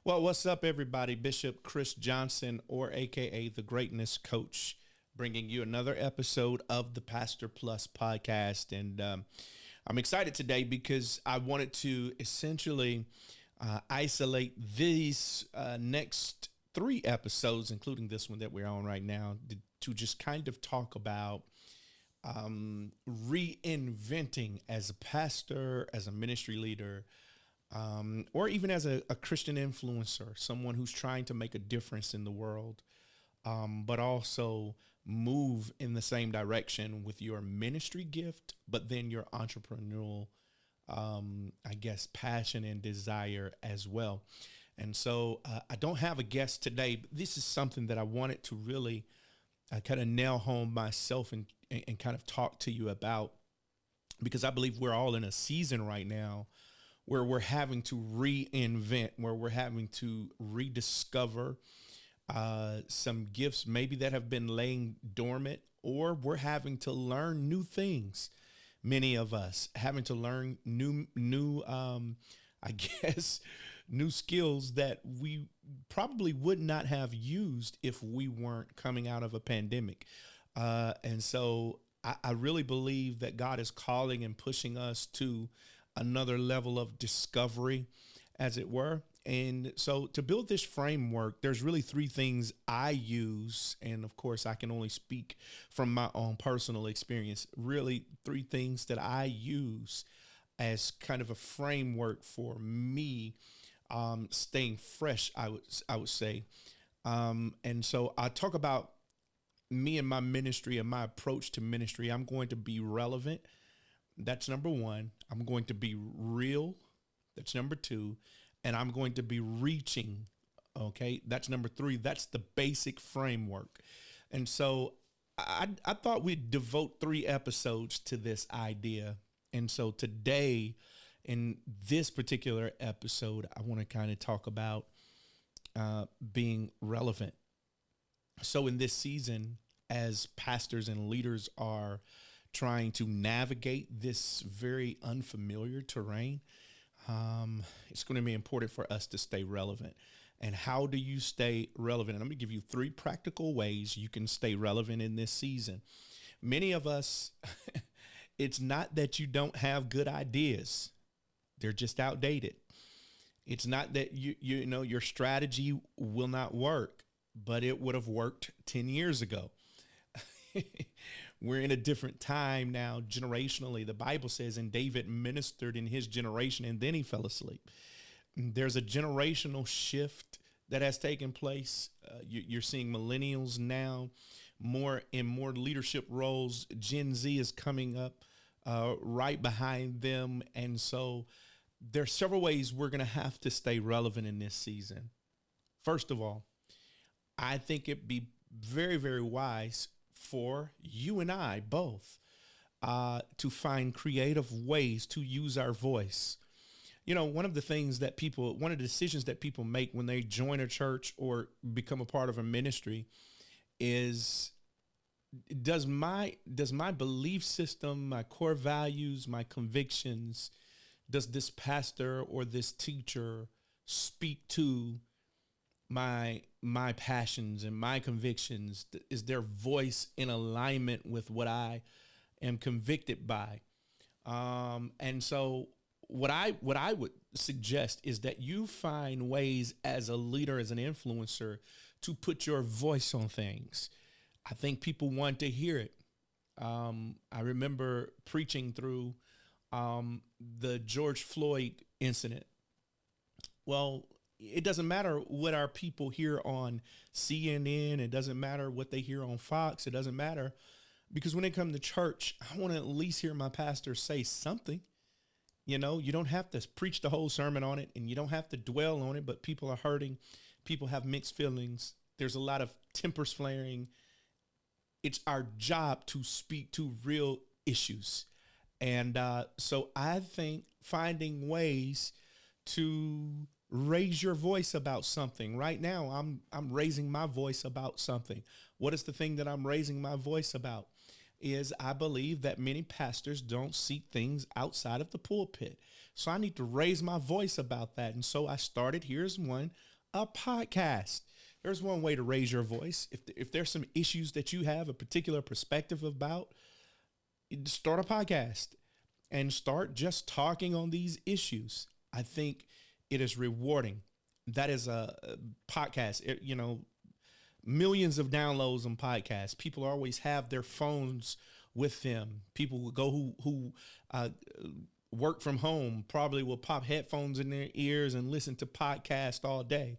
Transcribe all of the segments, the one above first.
Well, what's up, everybody? Bishop Chris Johnson, or AKA the Greatness Coach, bringing you another episode of the Pastor Plus podcast. And I'm excited today because I wanted to essentially isolate these next three episodes, including this one that we're on right now, to just kind of talk about reinventing as a pastor, as a ministry leader, or even as a Christian influencer, someone who's trying to make a difference in the world, but also move in the same direction with your ministry gift, but then your entrepreneurial, passion and desire as well. And so I don't have a guest today, but this is something that I wanted to really kind of nail home myself and kind of talk to you about, because I believe we're all in a season right now where we're having to reinvent, where we're having to rediscover some gifts maybe that have been laying dormant, or we're having to learn new things. Many of us having to learn new new skills that we probably would not have used if we weren't coming out of a pandemic. And so I really believe that God is calling and pushing us to another level of discovery, as it were. And so to build this framework, there's really three things I use. And of course, I can only speak from my own personal experience. Really, three things that I use as kind of a framework for me staying fresh, I would say. And so I talk about me and my ministry and my approach to ministry. I'm going to be relevant. That's number one. I'm going to be real. That's number two. And I'm going to be reaching. Okay. That's number three. That's the basic framework. And so I thought we'd devote 3 episodes to this idea. And so today, in this particular episode, I want to kind of talk about being relevant. So in this season, as pastors and leaders are trying to navigate this very unfamiliar terrain, it's going to be important for us to stay relevant. And how do you stay relevant? And I'm going to give you 3 practical ways you can stay relevant in this season. Many of us, it's not that you don't have good ideas. They're just outdated. It's not that you know your strategy will not work, but it would have worked 10 years ago. We're in a different time now, generationally. The Bible says, and David ministered in his generation, and then he fell asleep. There's a generational shift that has taken place. You're seeing millennials now more leadership roles. Gen Z is coming up right behind them. And so there's several ways we're going to have to stay relevant in this season. First of all, I think it'd be very, very wise for you and I both to find creative ways to use our voice. You know, one of the decisions that people make when they join a church or become a part of a ministry is, does my belief system, my core values, my convictions, does this pastor or this teacher speak to my passions and my convictions? Is their voice in alignment with what I am convicted by? And so what I would suggest is that you find ways as a leader, as an influencer, to put your voice on things. I think people want to hear it. I remember preaching through the George Floyd incident. Well, it doesn't matter what our people hear on CNN. It doesn't matter what they hear on Fox. It doesn't matter, because when they come to church, I want to at least hear my pastor say something. You know, you don't have to preach the whole sermon on it, and you don't have to dwell on it, but people are hurting. People have mixed feelings. There's a lot of tempers flaring. It's our job to speak to real issues. And so I think finding ways to raise your voice about something. Right now, I'm raising my voice about something. What is the thing that I'm raising my voice about? Is I believe that many pastors don't seek things outside of the pulpit. So I need to raise my voice about that. And so I started, here's one, a podcast. There's one way to raise your voice. If there's some issues that you have a particular perspective about, start a podcast and start just talking on these issues. I think it is rewarding. That is a podcast. Millions of downloads on podcasts. People always have their phones with them. People will go who work from home probably will pop headphones in their ears and listen to podcasts all day.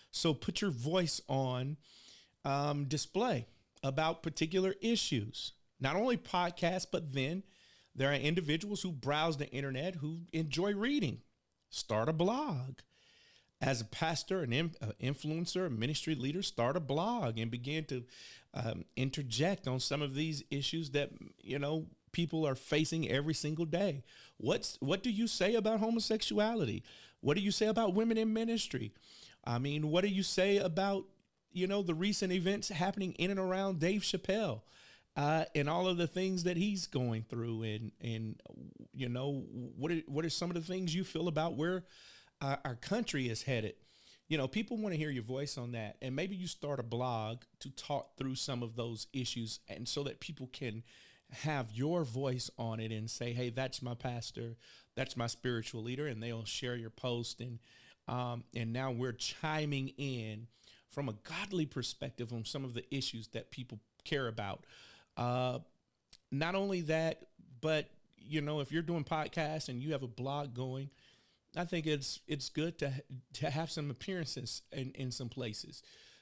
So put your voice on display about particular issues. Not only podcasts, but then there are individuals who browse the internet who enjoy reading. Start a blog. As a pastor, an influencer, a ministry leader, start a blog and begin to interject on some of these issues that, people are facing every single day. What do you say about homosexuality? What do you say about women in ministry? I mean, what do you say about, the recent events happening in and around Dave Chappelle and all of the things that he's going through? And what are some of the things you feel about where our country is headed? People want to hear your voice on that. And maybe you start a blog to talk through some of those issues, and so that people can have your voice on it and say, hey, that's my pastor, that's my spiritual leader, and they'll share your post. And now we're chiming in from a godly perspective on some of the issues that people care about. Not only that, but if you're doing podcasts and you have a blog going, I think it's good to have some appearances in some places.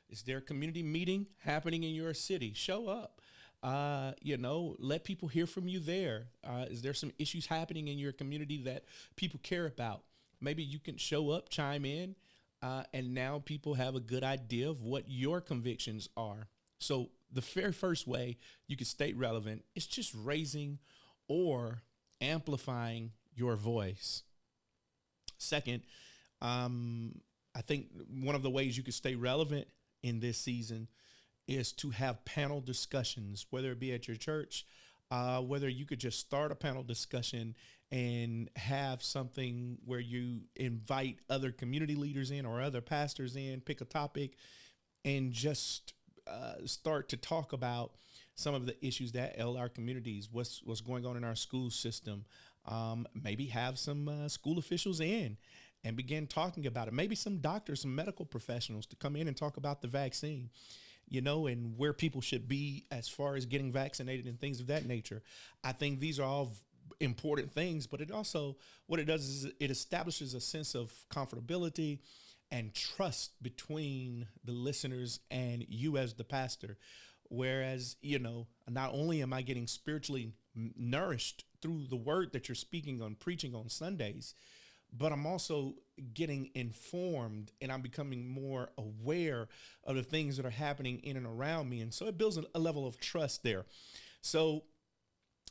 Is there a community meeting happening in your city? Show up. Let people hear from you there. Is there some issues happening in your community that people care about? Maybe you can show up, chime in, and now people have a good idea of what your convictions are. So the very first way you can stay relevant is just raising or amplifying your voice. Second, I think one of the ways you can stay relevant in this season is to have panel discussions, whether it be at your church, whether you could just start a panel discussion and have something where you invite other community leaders in or other pastors in, pick a topic, and just start to talk about some of the issues that ail our communities, what's going on in our school system. Maybe have some school officials in and begin talking about it. Maybe some doctors, some medical professionals to come in and talk about the vaccine, and where people should be as far as getting vaccinated and things of that nature. I think these are all important things, but it also, what it does is it establishes a sense of comfortability and trust between the listeners and you as the pastor. Whereas, not only am I getting spiritually nourished through the word that you're speaking on, preaching on Sundays, but I'm also getting informed and I'm becoming more aware of the things that are happening in and around me. And so it builds a level of trust there. So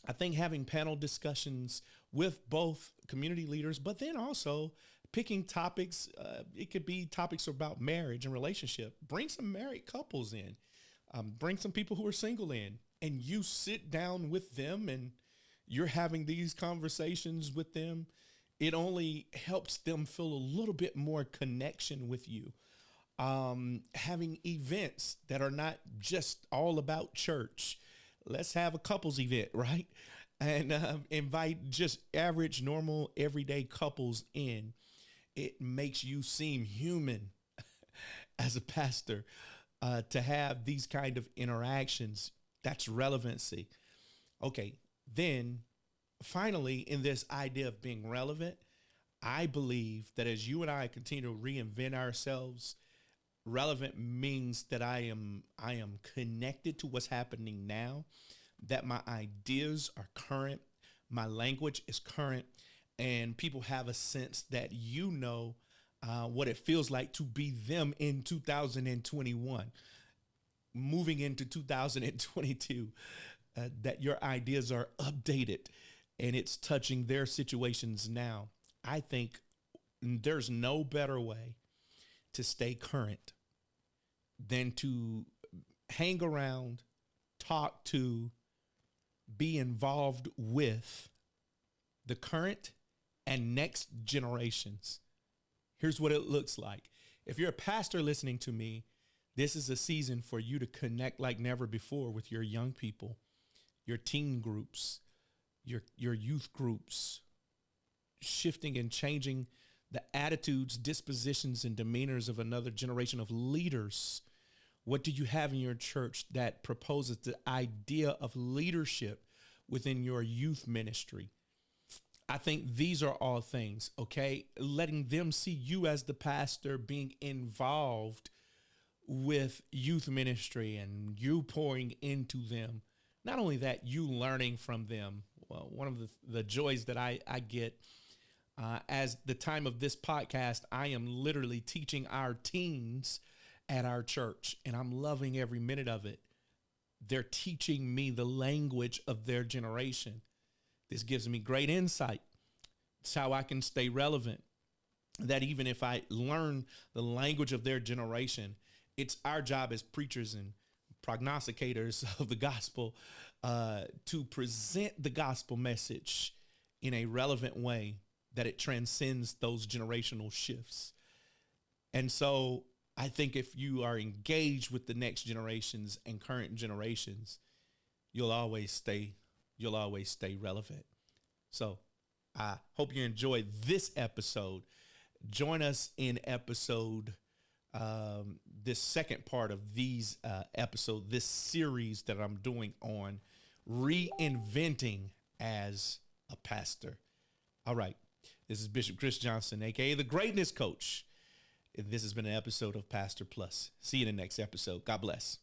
I think having panel discussions with both community leaders, but then also picking topics, it could be topics about marriage and relationship. Bring some married couples in, bring some people who are single in, and you sit down with them and you're having these conversations with them. It only helps them feel a little bit more connection with you. Having events that are not just all about church. Let's have a couples event, right? And invite just average, normal, everyday couples in. It makes you seem human as a pastor to have these kind of interactions. That's relevancy. Okay, then finally, in this idea of being relevant, I believe that as you and I continue to reinvent ourselves, relevant means that I am connected to what's happening now, that my ideas are current, my language is current, and people have a sense that what it feels like to be them in 2021, moving into 2022, that your ideas are updated and it's touching their situations now. I think there's no better way to stay current than to hang around, talk to, be involved with the current and next generations. Here's what it looks like. If you're a pastor listening to me, this is a season for you to connect like never before with your young people, your teen groups, your youth groups, shifting and changing the attitudes, dispositions, and demeanors of another generation of leaders. What do you have in your church that proposes the idea of leadership within your youth ministry? I think these are all things, okay? Letting them see you as the pastor being involved with youth ministry and you pouring into them. Not only that, you learning from them. Well, one of the joys that I get as the time of this podcast, I am literally teaching our teens at our church, and I'm loving every minute of it. They're teaching me the language of their generation. This gives me great insight. It's how I can stay relevant. That even if I learn the language of their generation, it's our job as preachers and prognosticators of the gospel to present the gospel message in a relevant way that it transcends those generational shifts. And so I think if you are engaged with the next generations and current generations, you'll always stay relevant. So I hope you enjoyed this episode. Join us in episode, this second part of these episode, this series that I'm doing on reinventing as a pastor. All right. This is Bishop Chris Johnson, a.k.a. The Greatness Coach. This has been an episode of Pastor Plus. See you in the next episode. God bless.